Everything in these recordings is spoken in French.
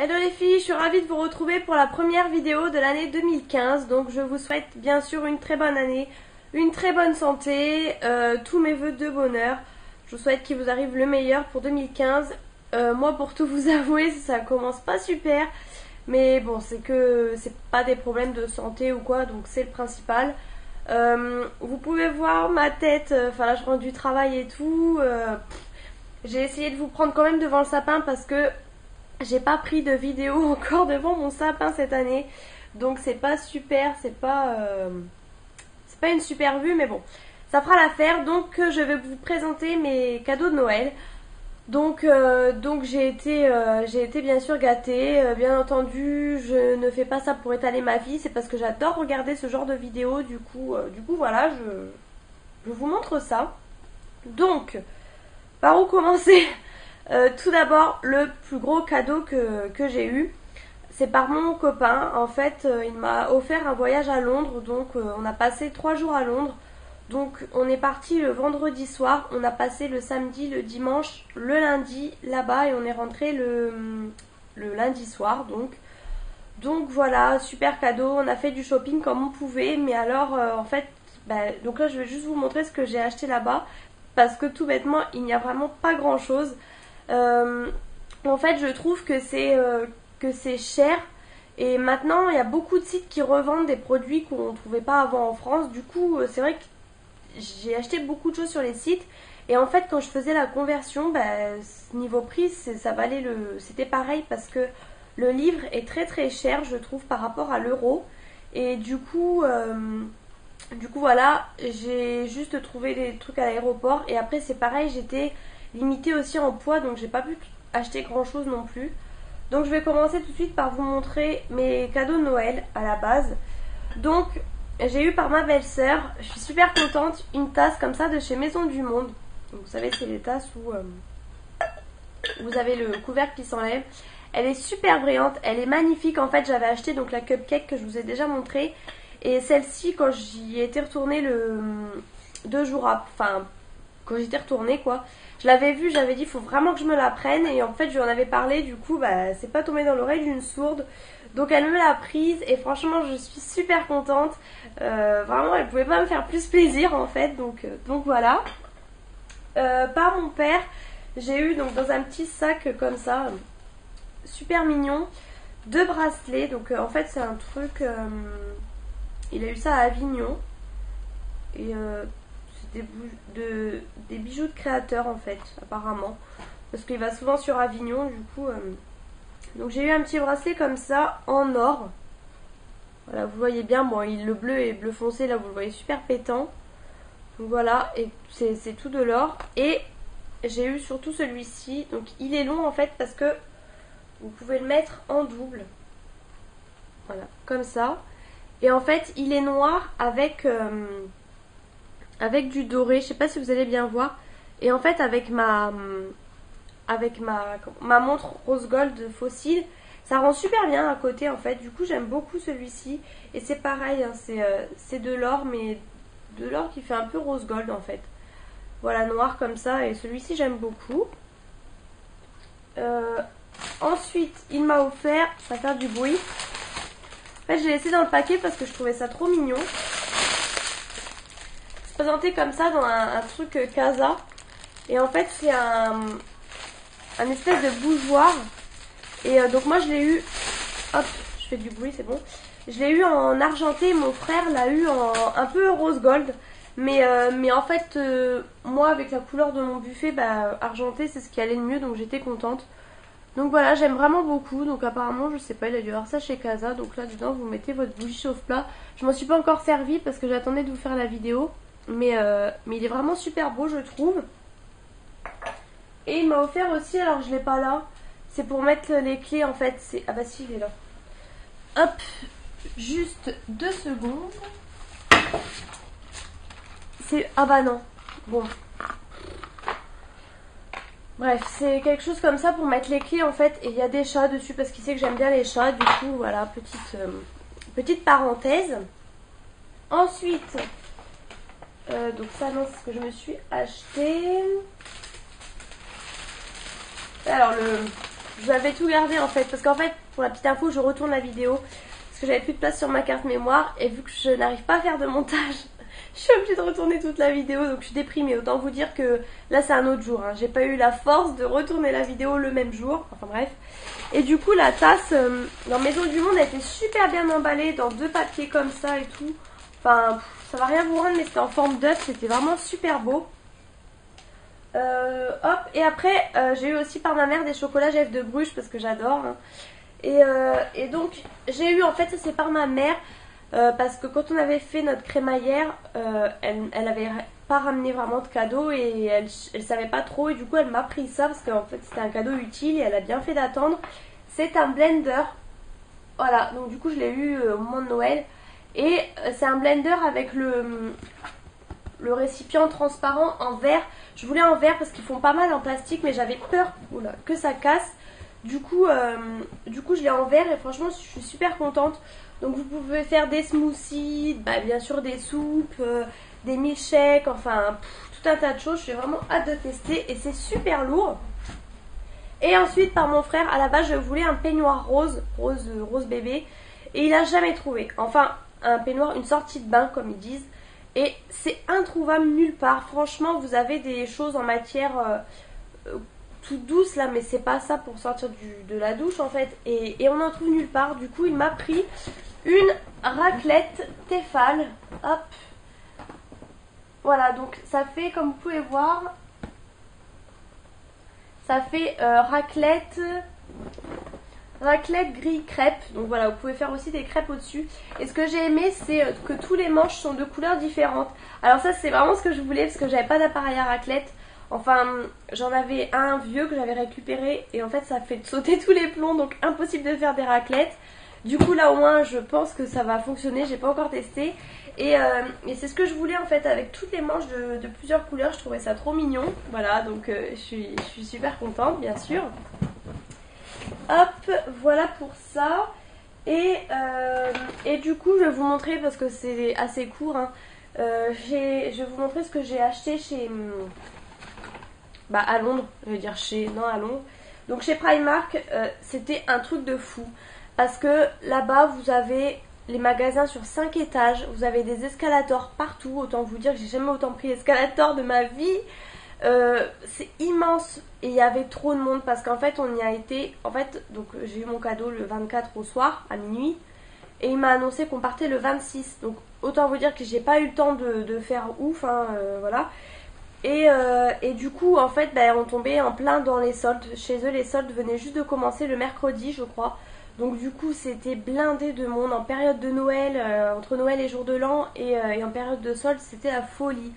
Hello les filles, je suis ravie de vous retrouver pour la première vidéo de l'année 2015. Donc je vous souhaite bien sûr une très bonne année, une très bonne santé, tous mes vœux de bonheur. Je vous souhaite qu'il vous arrive le meilleur pour 2015. Moi pour tout vous avouer, ça commence pas super. Mais bon, c'est pas des problèmes de santé ou quoi, donc c'est le principal. Vous pouvez voir ma tête, enfin là je rentre du travail et tout. J'ai essayé de vous prendre quand même devant le sapin parce que j'ai pas pris de vidéo encore devant mon sapin cette année. Donc c'est pas super, c'est pas une super vue, mais bon, ça fera l'affaire. Donc je vais vous présenter mes cadeaux de Noël. Donc j'ai été bien sûr gâtée. Bien entendu, je ne fais pas ça pour étaler ma vie, c'est parce que j'adore regarder ce genre de vidéos. Du coup voilà, je vous montre ça. Donc, par où commencer? Tout d'abord, le plus gros cadeau que j'ai eu, c'est par mon copain. En fait, il m'a offert un voyage à Londres. Donc, on a passé 3 jours à Londres. Donc, on est parti le vendredi soir. On a passé le samedi, le dimanche, le lundi là-bas. Et on est rentré le lundi soir. Donc voilà, super cadeau. On a fait du shopping comme on pouvait. Mais alors, en fait, donc là, je vais juste vous montrer ce que j'ai acheté là-bas. Parce que tout bêtement, il n'y a vraiment pas grand-chose. En fait, je trouve que c'est cher. Et maintenant, il y a beaucoup de sites qui revendent des produits qu'on ne trouvait pas avant en France. Du coup, c'est vrai que j'ai acheté beaucoup de choses sur les sites. Et en fait, quand je faisais la conversion, niveau prix, ça valait c'était pareil parce que le livre est très très cher, je trouve, par rapport à l'euro. Et du coup, voilà, j'ai juste trouvé des trucs à l'aéroport. Et après, c'est pareil, j'étais limitée aussi en poids, donc j'ai pas pu acheter grand chose non plus. Donc je vais commencer tout de suite par vous montrer mes cadeaux de Noël à la base. Donc j'ai eu par ma belle-sœur, je suis super contente, une tasse comme ça de chez Maison du Monde. Donc, vous savez, c'est les tasses où vous avez le couvercle qui s'enlève. Elle est super brillante, elle est magnifique. En fait, j'avais acheté donc la cupcake que je vous ai déjà montré. Et celle-ci, quand j'y étais retournée quand j'étais retournée quoi, je l'avais vue, j'avais dit faut vraiment que je me la prenne. Et en fait, je lui en avais parlé, du coup, c'est pas tombé dans l'oreille d'une sourde. Donc elle me l'a prise et franchement, je suis super contente. Vraiment, elle pouvait pas me faire plus plaisir en fait. Donc voilà. Par mon père, j'ai eu donc dans un petit sac comme ça, super mignon, 2 bracelets. Donc en fait, c'est un truc. Il a eu ça à Avignon. Et c'est des bijoux de créateur en fait, apparemment. Parce qu'il va souvent sur Avignon, du coup. Donc j'ai eu un petit bracelet comme ça, en or. Voilà, vous voyez bien, bon, le bleu et bleu foncé, là vous le voyez super pétant. Donc voilà, et c'est tout de l'or. Et j'ai eu surtout celui-ci. Donc il est long en fait parce que vous pouvez le mettre en double. Voilà, comme ça. Et en fait, il est noir avec du doré. Je sais pas si vous allez bien voir. Et en fait, avec ma montre rose gold fossile, ça rend super bien à côté en fait. Du coup, j'aime beaucoup celui-ci. Et c'est pareil, hein, c'est de l'or, mais de l'or qui fait un peu rose gold en fait. Voilà, noir comme ça. Et celui-ci, j'aime beaucoup. Ensuite, il m'a offert, ça va faire du bruit. En fait, j'ai laissé dans le paquet parce que je trouvais ça trop mignon. C'est présenté comme ça dans un truc Casa. Et en fait, c'est un espèce de bougeoir. Et donc moi, je l'ai eu... Hop, je fais du bruit, c'est bon. Je l'ai eu en argenté. Mon frère l'a eu en un peu rose gold. Mais en fait, moi, avec la couleur de mon buffet, argenté, c'est ce qui allait le mieux. Donc j'étais contente. Donc voilà, j'aime vraiment beaucoup. Donc apparemment, je sais pas, il a dû avoir ça chez Casa. Donc là dedans, vous mettez votre bougie chauffe-plat. Je m'en suis pas encore servi parce que j'attendais de vous faire la vidéo. Mais il est vraiment super beau, je trouve. Et il m'a offert aussi, alors je l'ai pas là. C'est pour mettre les clés en fait. Ah bah si, il est là. Hop, juste 2 secondes. Ah bah non. Bon. Bref, c'est quelque chose comme ça pour mettre les clés en fait. Et il y a des chats dessus parce qu'il sait que j'aime bien les chats. Du coup, voilà, petite parenthèse. Ensuite, donc ça non, c'est ce que je me suis acheté. Alors j'avais tout gardé en fait. Parce qu'en fait, pour la petite info, je retourne la vidéo. Parce que j'avais plus de place sur ma carte mémoire. Et vu que je n'arrive pas à faire de montage, je suis obligée de retourner toute la vidéo. Donc je suis déprimée. Autant vous dire que là c'est un autre jour. Hein. J'ai pas eu la force de retourner la vidéo le même jour. Enfin bref. Et du coup la tasse dans Maison du Monde a été super bien emballée dans 2 papiers comme ça et tout. Enfin ça va rien vous rendre, mais c'était en forme d'œuf. C'était vraiment super beau. Hop, et après j'ai eu aussi par ma mère des chocolats Jeff de Bruges parce que j'adore. Hein. Et donc j'ai eu, en fait ça c'est par ma mère parce que quand on avait fait notre crémaillère, elle avait pas ramené vraiment de cadeau et elle savait pas trop, et du coup elle m'a pris ça parce qu'en fait c'était un cadeau utile et elle a bien fait d'attendre. C'est un blender, voilà, donc du coup je l'ai eu au moment de Noël, et c'est un blender avec le récipient transparent en verre. Je voulais en verre parce qu'ils font pas mal en plastique, mais j'avais peur que ça casse. Du coup je l'ai en verre et franchement je suis super contente. Donc vous pouvez faire des smoothies, bien sûr des soupes, des milkshakes, enfin tout un tas de choses. J'ai vraiment hâte de tester et c'est super lourd. Et ensuite par mon frère, à la base je voulais un peignoir rose bébé, et il a jamais trouvé. Enfin un peignoir, une sortie de bain comme ils disent. Et c'est introuvable nulle part. Franchement, vous avez des choses en matière toute douce là, mais c'est pas ça pour sortir de la douche en fait. Et on en trouve nulle part. Du coup, il m'a pris une raclette Tefal. Hop. Voilà, donc ça fait, comme vous pouvez voir, ça fait raclette gris crêpe. Donc voilà, vous pouvez faire aussi des crêpes au-dessus. Et ce que j'ai aimé, c'est que tous les manches sont de couleurs différentes. Alors ça c'est vraiment ce que je voulais, parce que j'avais pas d'appareil à raclette. Enfin j'en avais un vieux que j'avais récupéré, et en fait ça fait sauter tous les plombs, donc impossible de faire des raclettes. Du coup là au moins je pense que ça va fonctionner, j'ai pas encore testé. Et c'est ce que je voulais en fait, avec toutes les manches de plusieurs couleurs. Je trouvais ça trop mignon. Voilà, donc je suis super contente bien sûr. Hop, voilà pour ça. Et du coup je vais vous montrer, parce que c'est assez court, hein. Je vais vous montrer ce que j'ai acheté chez à Londres, je vais dire à Londres. Donc chez Primark, c'était un truc de fou, parce que là-bas vous avez les magasins sur 5 étages, vous avez des escalators partout. Autant vous dire que j'ai jamais autant pris l'escalator de ma vie. C'est immense, et il y avait trop de monde parce qu'en fait on y a été, en fait donc j'ai eu mon cadeau le 24 au soir à minuit, et il m'a annoncé qu'on partait le 26. Donc autant vous dire que j'ai pas eu le temps de faire ouf, hein, voilà. Et du coup en fait on tombait en plein dans les soldes. Chez eux les soldes venaient juste de commencer le mercredi je crois. Donc du coup c'était blindé de monde en période de Noël, entre Noël et jour de l'an, et en période de soldes c'était la folie.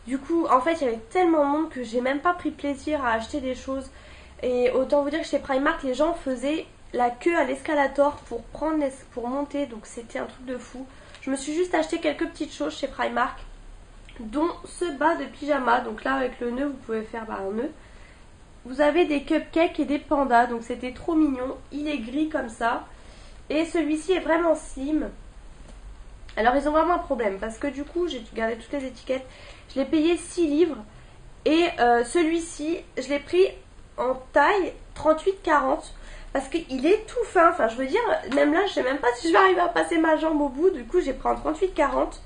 Du coup en fait il y avait tellement de monde que j'ai même pas pris plaisir à acheter des choses. Et autant vous dire que chez Primark les gens faisaient la queue à l'escalator pour monter, donc c'était un truc de fou. Je me suis juste acheté quelques petites choses chez Primark, dont ce bas de pyjama. Donc là avec le nœud vous pouvez faire un nœud. Vous avez des cupcakes et des pandas, donc c'était trop mignon. Il est gris comme ça, et celui-ci est vraiment slim. Alors ils ont vraiment un problème, parce que du coup j'ai gardé toutes les étiquettes. Je l'ai payé 6 livres, et celui-ci je l'ai pris en taille 38-40, parce qu'il est tout fin. Enfin je veux dire, même là je sais même pas si je vais arriver à passer ma jambe au bout. Du coup j'ai pris en 38-40.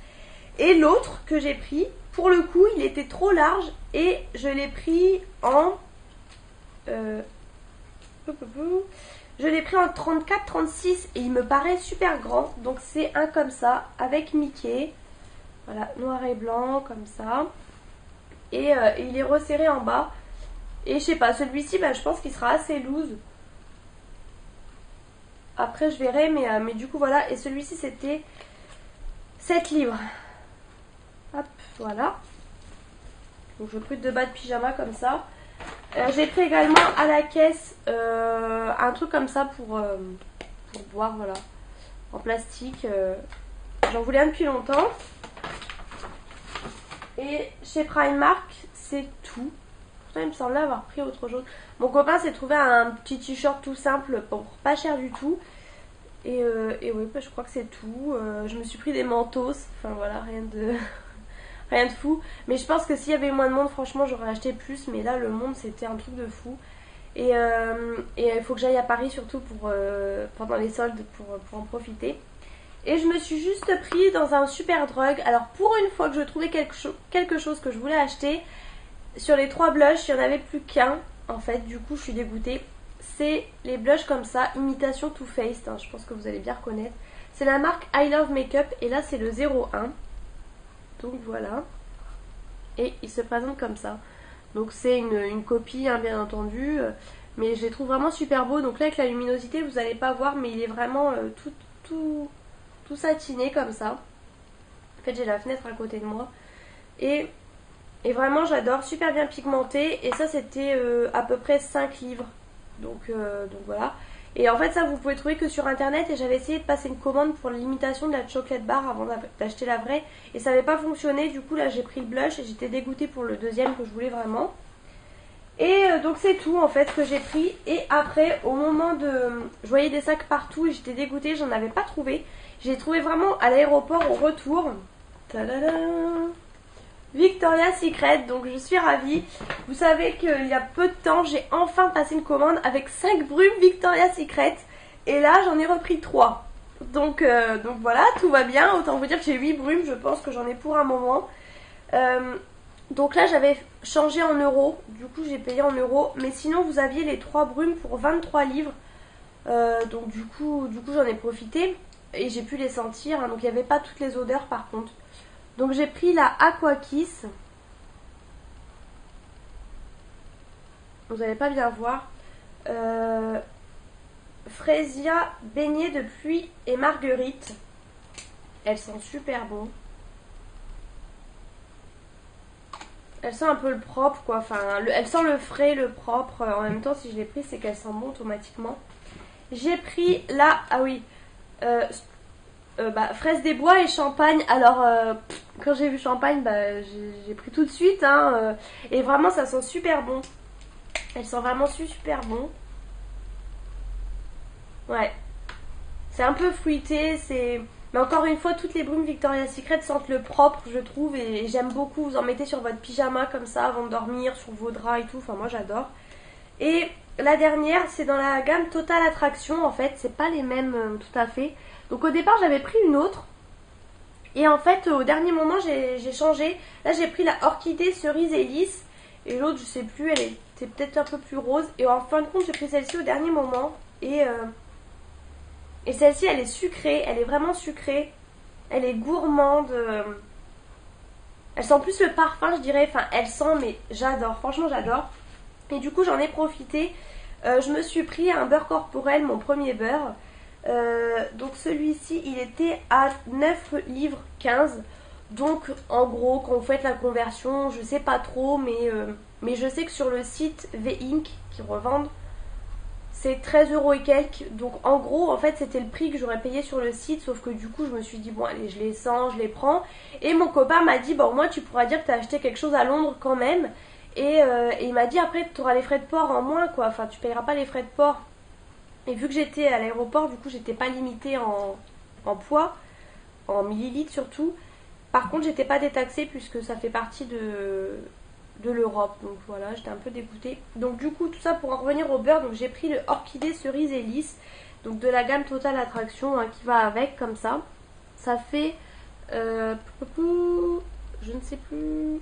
Et l'autre que j'ai pris, pour le coup il était trop large, et je l'ai pris en je l'ai pris en 34-36, et il me paraît super grand. Donc c'est un comme ça avec Mickey, voilà, noir et blanc comme ça, et il est resserré en bas. Et je sais pas, celui-ci je pense qu'il sera assez loose. Après je verrai, mais du coup voilà. Et celui-ci c'était 7 livres. Hop, voilà. Donc je pris 2 bas de pyjama comme ça. J'ai pris également à la caisse un truc comme ça pour boire, voilà, en plastique. J'en voulais un depuis longtemps. Et chez Primark c'est tout. Pourtant il me semblait avoir pris autre chose. Mon copain s'est trouvé un petit t-shirt tout simple pour pas cher du tout. Et oui, je crois que c'est tout. Je me suis pris des mentos. Enfin voilà, rien de fou. Mais je pense que s'il y avait moins de monde, franchement j'aurais acheté plus. Mais là le monde c'était un truc de fou. Et il faut que j'aille à Paris surtout pendant les soldes pour en profiter. Et je me suis juste pris dans un super drug. Alors pour une fois que je trouvais quelque chose que je voulais acheter, sur les 3 blushs, il n'y en avait plus qu'un. En fait, du coup, je suis dégoûtée. C'est les blushs comme ça, imitation Too Faced. Hein, je pense que vous allez bien reconnaître. C'est la marque I Love Makeup et là, c'est le 01. Donc voilà. Et il se présente comme ça. Donc c'est une copie, hein, bien entendu. Mais je les trouve vraiment super beaux. Donc là, avec la luminosité, vous n'allez pas voir, mais il est vraiment tout satiné comme ça. En fait, j'ai la fenêtre à côté de moi. Et vraiment, j'adore. Super bien pigmenté. Et ça, c'était à peu près 5 livres. Donc voilà. Et en fait, ça, vous pouvez trouver que sur internet. Et j'avais essayé de passer une commande pour l'imitation de la chocolate bar avant d'acheter la vraie. Et ça n'avait pas fonctionné. Du coup, là, j'ai pris le blush et j'étais dégoûtée pour le deuxième que je voulais vraiment. Et donc, c'est tout en fait que j'ai pris. Et après, au moment de... Je voyais des sacs partout et j'étais dégoûtée. J'en avais pas trouvé. J'ai trouvé vraiment à l'aéroport au retour. Tadada, Victoria's Secret, donc je suis ravie. Vous savez qu'il y a peu de temps, j'ai enfin passé une commande avec 5 brumes Victoria's Secret. Et là, j'en ai repris 3. Donc voilà, tout va bien. Autant vous dire que j'ai 8 brumes, je pense que j'en ai pour un moment. Donc là, j'avais changé en euros. Du coup, j'ai payé en euros. Mais sinon, vous aviez les 3 brumes pour 23 livres. Donc du coup j'en ai profité. Et j'ai pu les sentir. Hein, donc il n'y avait pas toutes les odeurs par contre. Donc j'ai pris la Aqua Kiss. Vous n'allez pas bien voir. Freesia beignet de pluie et marguerite. Elles sont super bonnes. Elles sentent un peu le propre quoi. Enfin, elles sentent le frais, le propre. En même temps, si je l'ai pris, c'est qu'elles sentent bon automatiquement. J'ai pris la... Ah oui. Fraise des bois et champagne. Alors quand j'ai vu champagne, j'ai pris tout de suite hein, et vraiment ça sent super bon. Elles sont vraiment super bon. Ouais, c'est un peu fruité, mais encore une fois, toutes les brumes Victoria's Secret sentent le propre, je trouve, et j'aime beaucoup. Vous en mettez sur votre pyjama comme ça avant de dormir, sur vos draps et tout. Enfin moi j'adore. Et la dernière, c'est dans la gamme Total Attraction. En fait, c'est pas les mêmes tout à fait. Donc au départ j'avais pris une autre. Et en fait au dernier moment j'ai changé. Là j'ai pris la orchidée cerise et lisse. Et l'autre je sais plus, elle était peut-être un peu plus rose. Et en fin de compte j'ai pris celle-ci au dernier moment. Et celle-ci elle est sucrée, elle est vraiment sucrée. Elle est gourmande. Elle sent plus le parfum je dirais. Enfin elle sent mais j'adore, franchement j'adore. Et du coup j'en ai profité. Je me suis pris un beurre corporel, mon premier beurre. Donc celui-ci il était à 9 livres 15. Donc en gros quand vous faites la conversion, je sais pas trop mais je sais que sur le site V-Ink qui revendent c'est 13 € et quelques. Donc en gros en fait c'était le prix que j'aurais payé sur le site. Sauf que du coup je me suis dit bon allez je les sens, je les prends. Et mon copain m'a dit bon moi tu pourras dire que tu as acheté quelque chose à Londres quand même. Et il m'a dit après tu auras les frais de port en moins quoi. Enfin tu payeras pas les frais de port. Et vu que j'étais à l'aéroport, du coup, j'étais pas limitée en poids, en millilitres surtout. Par contre, j'étais pas détaxée puisque ça fait partie de l'Europe. Donc voilà, j'étais un peu dégoûtée. Donc du coup, tout ça pour en revenir au beurre. Donc j'ai pris le orchidée cerise et lisse. Donc de la gamme Total Attraction hein, qui va avec comme ça. Ça fait, je ne sais plus,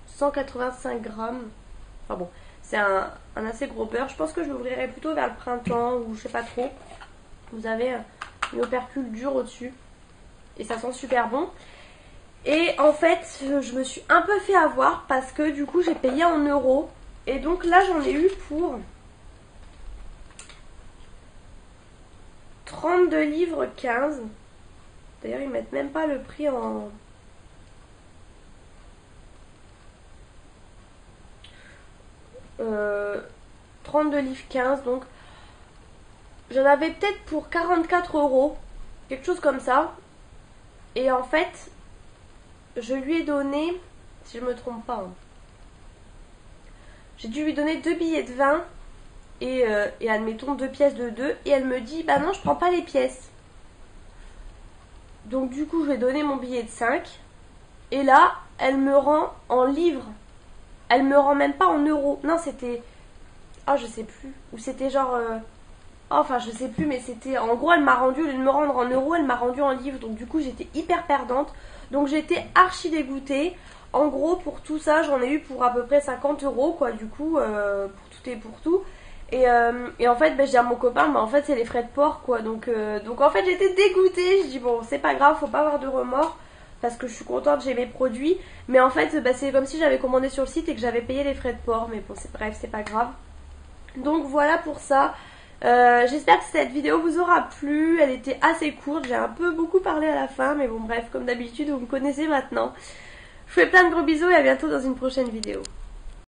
185 grammes. Enfin bon. C'est un assez gros beurre. Je pense que je l'ouvrirai plutôt vers le printemps ou je sais pas trop. Vous avez une opercule dure au-dessus. Et ça sent super bon. Et en fait, je me suis un peu fait avoir parce que du coup, j'ai payé en euros. Et donc là, j'en ai eu pour 32 livres 15. D'ailleurs, ils mettent même pas le prix en... 32 livres 15 donc j'en avais peut-être pour 44 €, quelque chose comme ça. Et en fait je lui ai donné, si je me trompe pas hein, j'ai dû lui donner 2 billets de 20 et admettons 2 pièces de 2. Et elle me dit bah non je prends pas les pièces. Donc du coup je lui ai donné mon billet de 5. Et là elle me rend en livres. Elle me rend même pas en euros. Non c'était Oh, je sais plus. Ou c'était genre... Enfin, je sais plus, mais c'était... En gros, elle m'a rendu, au lieu de me rendre en euros, elle m'a rendu en livres. Donc du coup, j'étais hyper perdante. Donc j'étais archi dégoûtée. En gros, pour tout ça, j'en ai eu pour à peu près 50 euros, quoi, du coup, pour tout et pour tout. Et en fait, ben, je dis à mon copain, mais en fait, c'est les frais de port, quoi. Donc en fait, j'étais dégoûtée. Je dis, bon, c'est pas grave, faut pas avoir de remords. Parce que je suis contente, j'ai mes produits. Mais en fait, bah, c'est comme si j'avais commandé sur le site et que j'avais payé les frais de port. Mais bon, bref, c'est pas grave. Donc voilà pour ça. J'espère que cette vidéo vous aura plu. Elle était assez courte. J'ai un peu beaucoup parlé à la fin. Mais bon, bref, comme d'habitude, vous me connaissez maintenant. Je vous fais plein de gros bisous et à bientôt dans une prochaine vidéo.